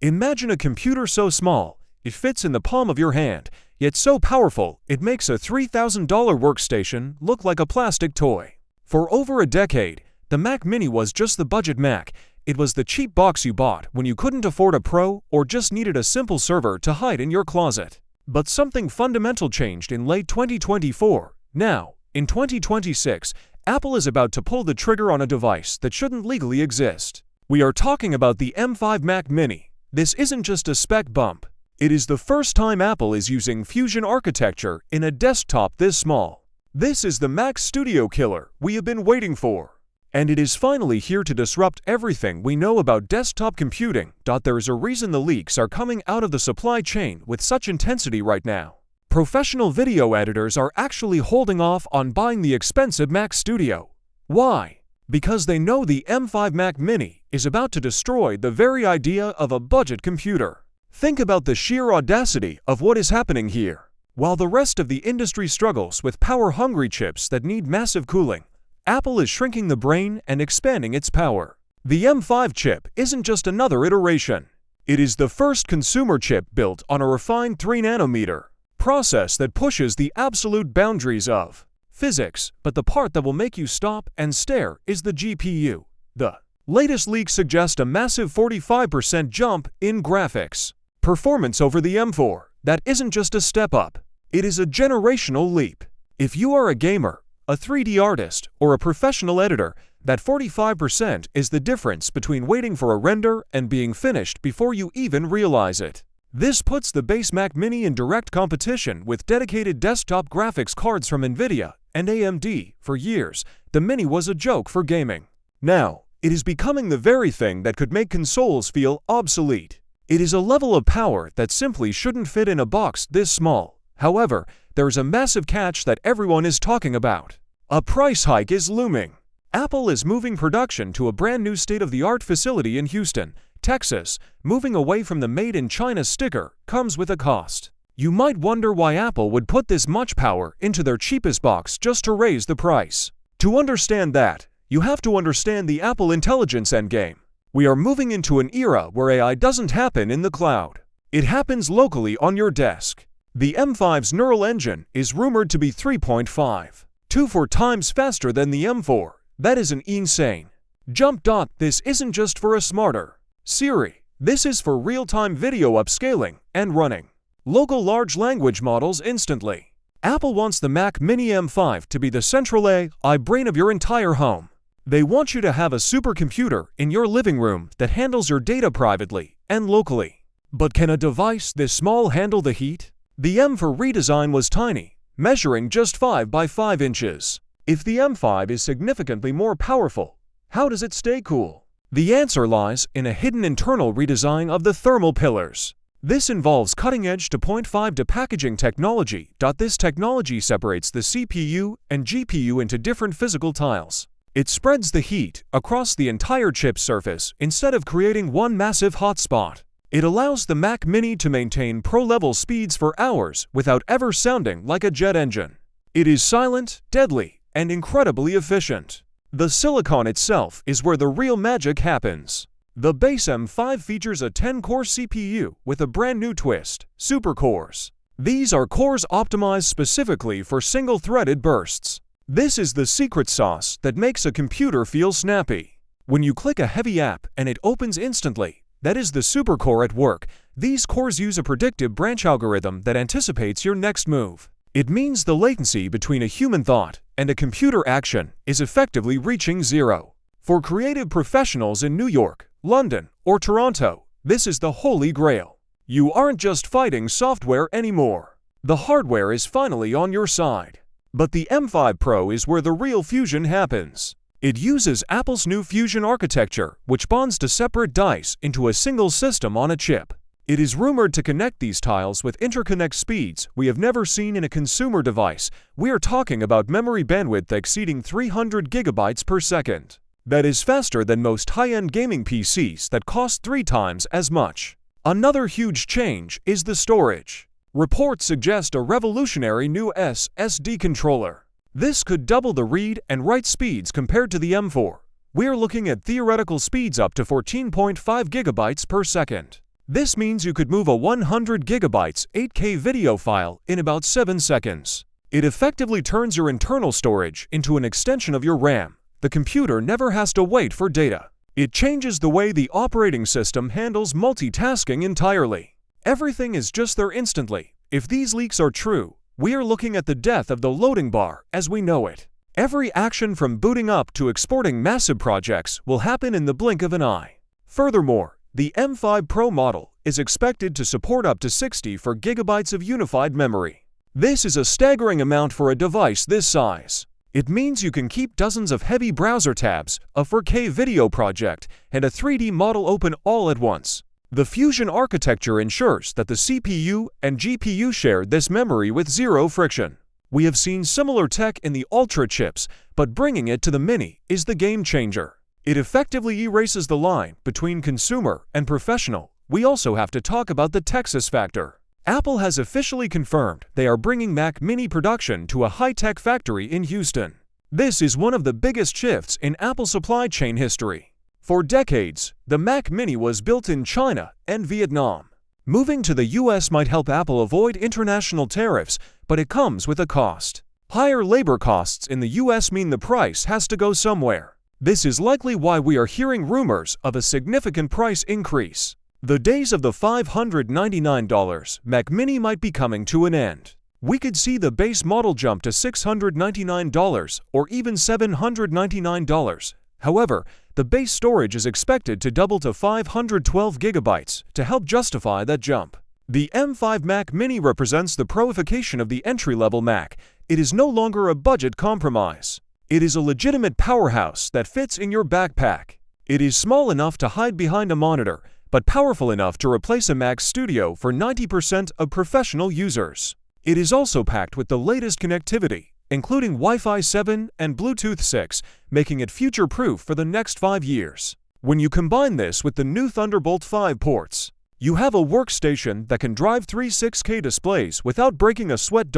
Imagine a computer so small, it fits in the palm of your hand, yet so powerful, it makes a $3,000 workstation look like a plastic toy. For over a decade, the Mac Mini was just the budget Mac. It was the cheap box you bought when you couldn't afford a Pro or just needed a simple server to hide in your closet. But something fundamental changed in late 2024. Now, in 2026, Apple is about to pull the trigger on a device that shouldn't legally exist. We are talking about the M5 Mac Mini. This isn't just a spec bump. It is the first time Apple is using Fusion architecture in a desktop this small. This is the Mac Studio killer we have been waiting for. And it is finally here to disrupt everything we know about desktop computing. There is a reason the leaks are coming out of the supply chain with such intensity right now. Professional video editors are actually holding off on buying the expensive Mac Studio. Why? Because they know the M5 Mac Mini is about to destroy the very idea of a budget computer. Think about the sheer audacity of what is happening here. While the rest of the industry struggles with power-hungry chips that need massive cooling, Apple is shrinking the brain and expanding its power. The M5 chip isn't just another iteration. It is the first consumer chip built on a refined 3nm process that pushes the absolute boundaries of physics, but the part that will make you stop and stare is the GPU. The latest leaks suggest a massive 45% jump in graphics performance over the M4. That isn't just a step up, it is a generational leap. If you are a gamer, a 3D artist, or a professional editor, that 45% is the difference between waiting for a render and being finished before you even realize it. This puts the base Mac Mini in direct competition with dedicated desktop graphics cards from NVIDIA and AMD. For years, the Mini was a joke for gaming. Now, it is becoming the very thing that could make consoles feel obsolete. It is a level of power that simply shouldn't fit in a box this small. However, there is a massive catch that everyone is talking about. A price hike is looming. Apple is moving production to a brand new state-of-the-art facility in Houston, Texas. Moving away from the Made in China sticker comes with a cost. You might wonder why Apple would put this much power into their cheapest box just to raise the price. To understand that, you have to understand the Apple Intelligence endgame. We are moving into an era where AI doesn't happen in the cloud. It happens locally on your desk. The M5's neural engine is rumored to be 3.54 times faster than the M4. That is an insane jump. This isn't just for a smarter Siri. This is for real-time video upscaling and running local large language models instantly. Apple wants the Mac Mini M5 to be the central AI brain of your entire home. They want you to have a supercomputer in your living room that handles your data privately and locally. But can a device this small handle the heat? The M4 redesign was tiny, measuring just 5 by 5 inches. If the M5 is significantly more powerful, how does it stay cool? The answer lies in a hidden internal redesign of the thermal pillars. This involves cutting-edge 2.5D packaging technology. This technology separates the CPU and GPU into different physical tiles. It spreads the heat across the entire chip surface instead of creating one massive hotspot. It allows the Mac Mini to maintain pro-level speeds for hours without ever sounding like a jet engine. It is silent, deadly, and incredibly efficient. The silicon itself is where the real magic happens. The base M5 features a 10-core CPU with a brand new twist, supercores. These are cores optimized specifically for single-threaded bursts. This is the secret sauce that makes a computer feel snappy. When you click a heavy app and it opens instantly, that is the supercore at work. These cores use a predictive branch algorithm that anticipates your next move. It means the latency between a human thought and a computer action is effectively reaching zero. For creative professionals in New York, London, or Toronto, this is the holy grail. You aren't just fighting software anymore. The hardware is finally on your side. But the M5 Pro is where the real fusion happens. It uses Apple's new Fusion architecture, which bonds two separate dice into a single system on a chip. It is rumored to connect these tiles with interconnect speeds we have never seen in a consumer device. We are talking about memory bandwidth exceeding 300 gigabytes per second. That is faster than most high-end gaming PCs that cost 3 times as much. Another huge change is the storage. Reports suggest a revolutionary new SSD controller. This could double the read and write speeds compared to the M4. We're looking at theoretical speeds up to 14.5 gigabytes per second. This means you could move a 100 gigabytes 8K video file in about 7 seconds. It effectively turns your internal storage into an extension of your RAM. The computer never has to wait for data. It changes the way the operating system handles multitasking entirely. Everything is just there instantly. If these leaks are true, we are looking at the death of the loading bar as we know it. Every action from booting up to exporting massive projects will happen in the blink of an eye. Furthermore, the M5 Pro model is expected to support up to 64 gigabytes of unified memory. This is a staggering amount for a device this size. It means you can keep dozens of heavy browser tabs, a 4K video project, and a 3D model open all at once. The Fusion architecture ensures that the CPU and GPU share this memory with zero friction. We have seen similar tech in the Ultra chips, but bringing it to the Mini is the game changer. It effectively erases the line between consumer and professional. We also have to talk about the Texas factor. Apple has officially confirmed they are bringing Mac Mini production to a high-tech factory in Houston. This is one of the biggest shifts in Apple supply chain history. For decades, the Mac Mini was built in China and Vietnam. Moving to the US might help Apple avoid international tariffs, but it comes with a cost. Higher labor costs in the US mean the price has to go somewhere. This is likely why we are hearing rumors of a significant price increase. The days of the $599 Mac Mini might be coming to an end. We could see the base model jump to $699 or even $799. However, the base storage is expected to double to 512 gigabytes to help justify that jump. The M5 Mac Mini represents the proification of the entry-level Mac. It is no longer a budget compromise. It is a legitimate powerhouse that fits in your backpack. It is small enough to hide behind a monitor, but powerful enough to replace a Mac Studio for 90% of professional users. It is also packed with the latest connectivity, including Wi-Fi 7 and Bluetooth 6, making it future-proof for the next 5 years. When you combine this with the new Thunderbolt 5 ports, you have a workstation that can drive 3 6K displays without breaking a sweat.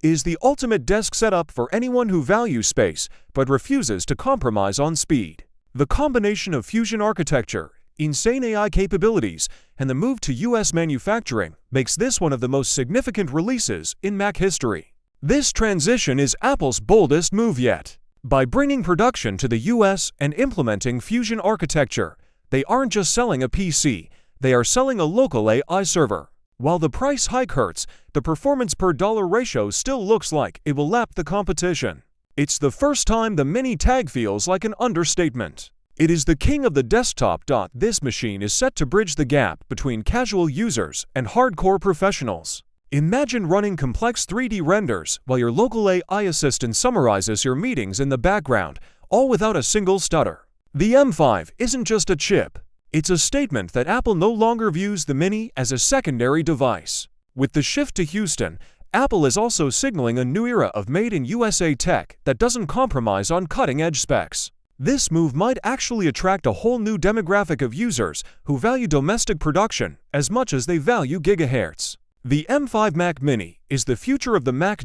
It is the ultimate desk setup for anyone who values space but refuses to compromise on speed. The combination of Fusion architecture, insane AI capabilities, and the move to US manufacturing makes this one of the most significant releases in Mac history. This transition is Apple's boldest move yet. By bringing production to the US and implementing Fusion architecture, they aren't just selling a PC, they are selling a local AI server. While the price hike hurts, the performance per dollar ratio still looks like it will lap the competition. It's the first time the Mini tag feels like an understatement. It is the king of the desktop. This machine is set to bridge the gap between casual users and hardcore professionals. Imagine running complex 3D renders while your local AI assistant summarizes your meetings in the background, all without a single stutter. The M5 isn't just a chip. It's a statement that Apple no longer views the Mini as a secondary device. With the shift to Houston, Apple is also signaling a new era of made-in-USA tech that doesn't compromise on cutting-edge specs. This move might actually attract a whole new demographic of users who value domestic production as much as they value gigahertz. The M5 Mac Mini is the future of the Mac.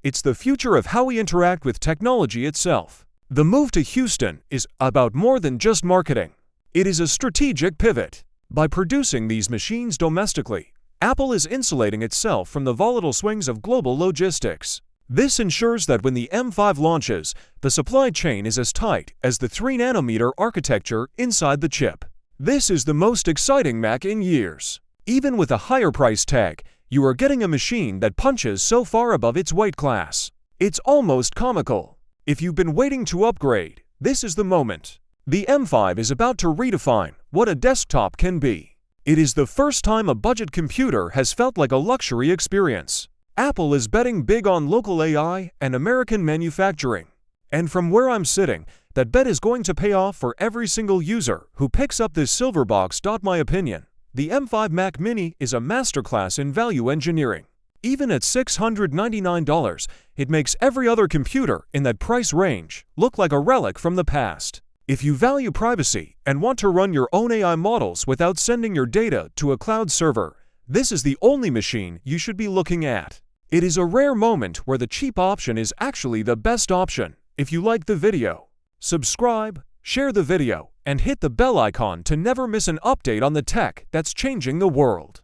It's the future of how we interact with technology itself. The move to Houston is about more than just marketing. It is a strategic pivot. By producing these machines domestically, Apple is insulating itself from the volatile swings of global logistics. This ensures that when the M5 launches, the supply chain is as tight as the 3nm architecture inside the chip. This is the most exciting Mac in years. Even with a higher price tag, you are getting a machine that punches so far above its weight class. It's almost comical. If you've been waiting to upgrade, this is the moment. The M5 is about to redefine what a desktop can be. It is the first time a budget computer has felt like a luxury experience. Apple is betting big on local AI and American manufacturing. And from where I'm sitting, that bet is going to pay off for every single user who picks up this silver box. My opinion, the M5 Mac Mini is a masterclass in value engineering. Even at $699, it makes every other computer in that price range look like a relic from the past. If you value privacy and want to run your own AI models without sending your data to a cloud server, this is the only machine you should be looking at. It is a rare moment where the cheap option is actually the best option. If you like the video, subscribe, share the video, and hit the bell icon to never miss an update on the tech that's changing the world.